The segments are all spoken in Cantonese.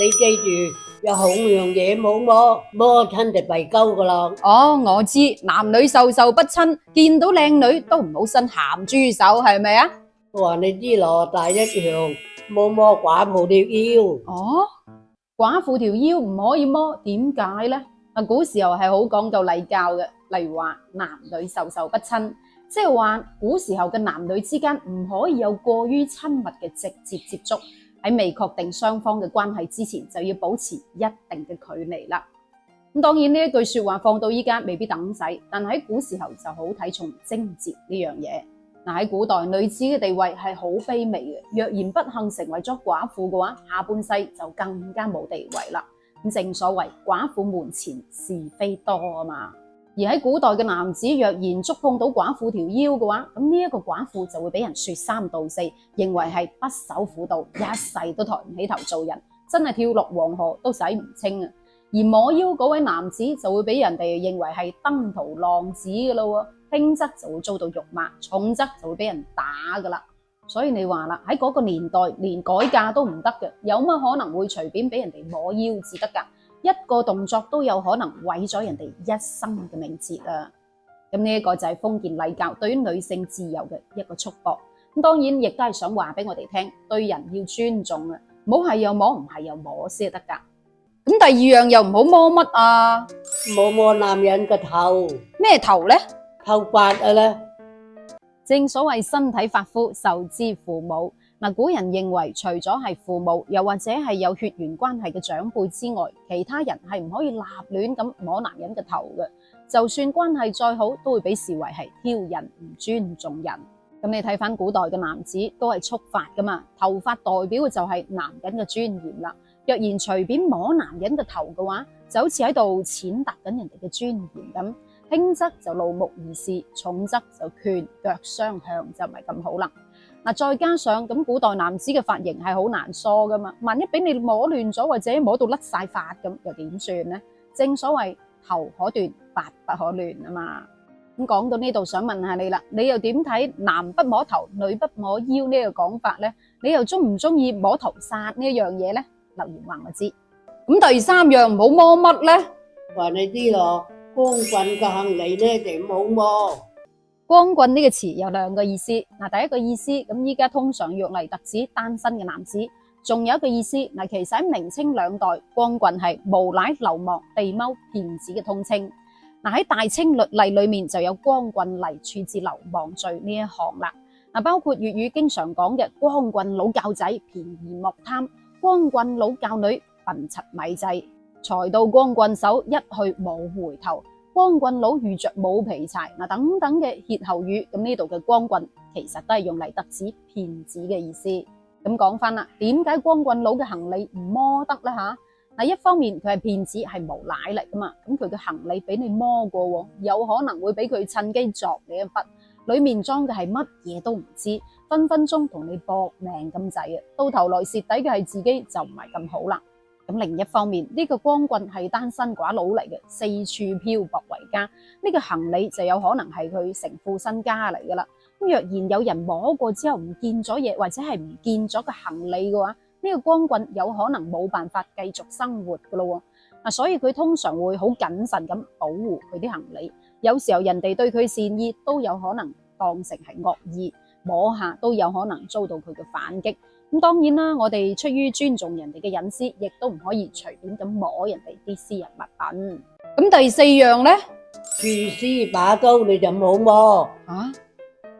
你記住，有好樣嘢冇摸，摸親就弊鳩噶啦。哦，我知，男女授受不親，見到靚女都唔好伸鹹豬手，係咪啊？我話你知咯，第一樣冇摸寡婦條腰。哦，寡婦條腰唔可以摸，點解呢？古時候係好講究禮教嘅，例如話男女授受不親，即係話古時候嘅男女之間唔可以有過於親密嘅直接接觸，喺未確定雙方嘅關係之前，就要保持一定嘅距離啦。咁當然呢一句說話放到依家未必等使，但喺古時候就好睇重貞節呢樣嘢。喺古代女子嘅地位係好卑微嘅，若然不幸成為咗寡婦嘅話，下半世就更加冇地位啦。咁正所謂寡婦門前是非多啊嘛。而喺古代嘅男子若然觸碰到寡婦條腰嘅話，咁呢一個寡婦就會俾人說三道四，認為係不守婦道，一世都抬唔起頭做人，真係跳落黃河都洗唔清啊。而摸腰嗰位男子就會俾人哋認為係登徒浪子噶啦，輕則就會遭到辱罵，重則就會俾人打噶啦。所以你話啦，喺嗰個年代連改嫁都唔得嘅，有乜可能會隨便俾人哋摸腰至得噶？一個動作都有可能毀咗人哋一生嘅名節啊！咁呢一個就係封建禮教對於女性自由嘅一個束縛。咁當然亦都係想話俾我哋聽，對人要尊重啊，唔好係又摸，唔係又摸先得噶。咁第二樣又唔好摸乜啊？冇摸男人個頭。咩頭呢？頭髮啊咧。正所謂身體髮膚受之父母。古人認為除咗係父母，又或者係有血緣關係嘅長輩之外，其他人係唔可以立亂咁摸男人嘅頭嘅。就算關係再好，都會被視為係挑釁，唔尊重人。咁你睇翻古代嘅男子都係束髮噶嘛，頭髮代表嘅就係男人嘅尊嚴啦。若然隨便摸男人嘅頭嘅話，就好似喺度踐踏緊人哋嘅尊嚴咁，輕則就怒目而視，重則就拳腳相向，就唔係咁好啦。再加上咁古代男子嘅髮型係好難梳噶嘛，萬一俾你摸亂咗或者摸到甩晒髮咁，又點算呢？正所謂頭可斷，髮不可亂啊嘛。咁講到呢度，想問下你啦，你又點睇男不摸頭，女不摸腰呢個講法呢？你又中唔中意摸頭殺呢一樣嘢呢？留言話我知。咁第三樣唔好摸乜呢？話你知咯，光棍嘅行李咧就唔好摸。光棍呢個詞有兩個意思。第一個意思咁依家通常用嚟特指單身嘅男子，仲有一個意思其實喺明清兩代，光棍係無賴、流氓、地踎、騙子嘅通稱。喺大清律例裏面就有光棍例處置流氓罪呢一項啦。包括粵語經常講嘅光棍佬教仔便宜莫貪，光棍佬教女笨柒咪制，財到光棍手一去冇回頭，光棍佬遇着冇皮柴等等嘅歇後語。咁呢度嘅光棍其實都係用嚟特指騙子嘅意思。咁講翻啦，點解光棍佬嘅行李唔摸得呢？一方面佢係騙子，係無賴嚟噶嘛，咁佢嘅行李俾你摸過，有可能會俾佢趁機作你一筆，裏面裝嘅係乜嘢都唔知，分分鐘同你搏命咁滯啊！到頭來蝕底嘅係自己，就唔係咁好啦。咁另一方面，呢個光棍係單身寡佬嚟嘅，四處漂泊為家，呢個行李就有可能係佢成副身家嚟噶啦。咁若然有人摸過之後唔見咗嘢，或者係唔見咗個行李嘅話，呢個光棍有可能冇辦法繼續生活噶咯。所以佢通常會好謹慎咁保護佢啲行李。有時候人哋對佢善意，都有可能當成係惡意，摸下都有可能遭到佢嘅反擊。咁當然啦，我哋出於尊重人哋嘅隱私，亦都唔可以隨便咁摸人哋啲私人物品。咁第四樣呢？廚師把刀你就唔好摸。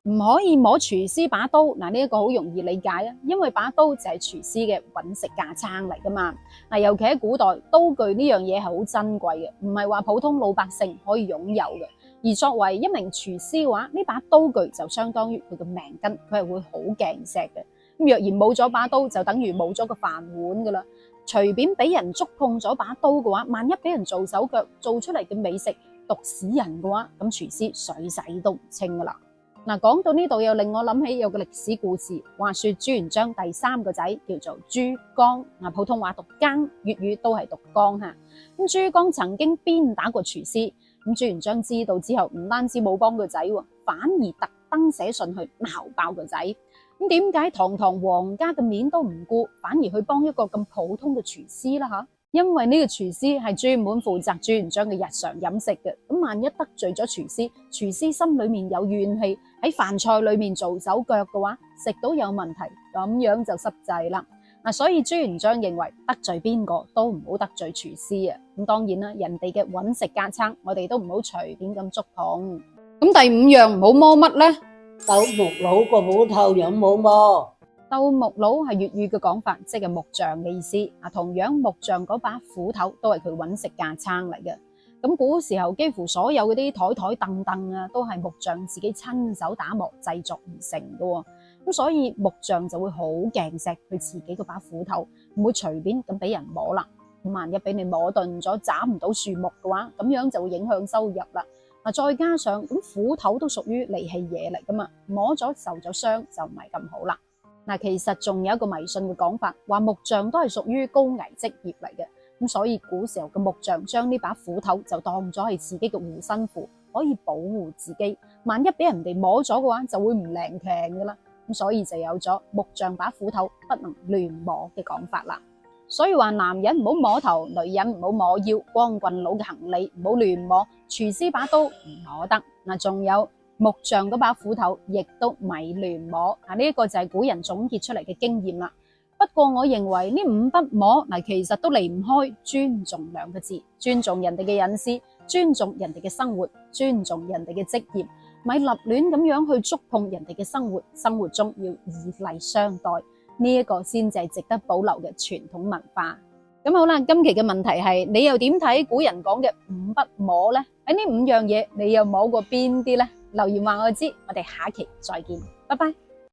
唔可以摸廚師把刀。呢一個好容易理解啊，因為把刀就係廚師嘅揾食架撐嚟噶嘛。尤其喺古代，刀具呢樣嘢係好珍貴嘅，唔係話普通老百姓可以擁有嘅。而作為一名廚師嘅話，呢把刀具就相當於佢嘅命根，佢係會好鏡石嘅。咁若然冇咗把刀，就等於冇咗個飯碗噶啦。隨便俾人觸碰咗把刀嘅話，萬一俾人做手腳，做出嚟嘅美食毒死人嘅話，咁廚師水洗都唔清噶啦。講到呢度又令我諗起有個歷史故事。話說朱元璋第三個仔叫做朱剛，普通話讀耕，粵語都係讀剛吓。咁朱剛曾經鞭打過廚師，咁朱元璋知道之後，唔單止冇幫個仔，反而特登寫信去鬧爆個仔。咁點解堂堂皇家嘅面都唔顧，反而去幫一個咁普通嘅廚師啦？因為呢個廚師係專門負責朱元璋嘅日常飲食嘅，咁萬一得罪咗廚師，廚師心裏面有怨氣，喺飯菜裏面做手腳嘅話，食到有問題，咁樣就失祭啦。所以朱元璋認為得罪邊個都唔好得罪廚師啊。咁當然啦，人哋嘅揾食架撐，我哋都唔好隨便咁觸碰。咁第五樣唔好摸乜呢？鬥木佬個斧頭有冇摸？鬥木佬係粵語嘅講法，即係木匠嘅意思。同樣木匠嗰把斧頭都係佢揾食架撐嚟嘅。咁古時候幾乎所有嗰啲台凳凳啊，都係木匠自己親手打磨製作而成嘅。咁所以木匠就會好鏡錫佢自己嗰把斧頭，唔會隨便咁俾人摸啦。萬一俾你摸鈍咗，斬唔到樹木嘅話，咁樣就會影響收入啦。再加上咁斧頭都屬於利器嘢嚟噶嘛，摸咗受咗傷就唔係咁好啦。其實仲有一個迷信嘅講法，話木匠都係屬於高危職業嚟嘅。咁所以古時候嘅木匠將呢把斧頭就當咗係自己嘅護身符，可以保護自己。萬一俾人哋摸咗嘅話，就會唔靈強噶啦。咁所以就有咗木匠把斧頭不能亂摸嘅講法啦。所以話男人唔好摸頭，女人唔好摸腰，光棍佬嘅行李唔好亂摸，廚師把刀唔摸得。仲有木匠嗰把斧頭亦都咪亂摸。呢一個就係古人總結出嚟嘅經驗啦。不過我認為呢五不摸其實都離唔開尊重兩個字，尊重人哋嘅隱私，尊重人哋嘅生活，尊重人哋嘅職業，咪立亂咁樣去觸碰人哋嘅生活，生活中要以禮相待。呢一個先至係值得保留嘅傳統文化。咁好啦，今期嘅問題係你又點睇古人講嘅五不摸呢？喺呢五樣嘢，你又摸過邊啲呢？留言話我知，我哋下期再見，拜拜。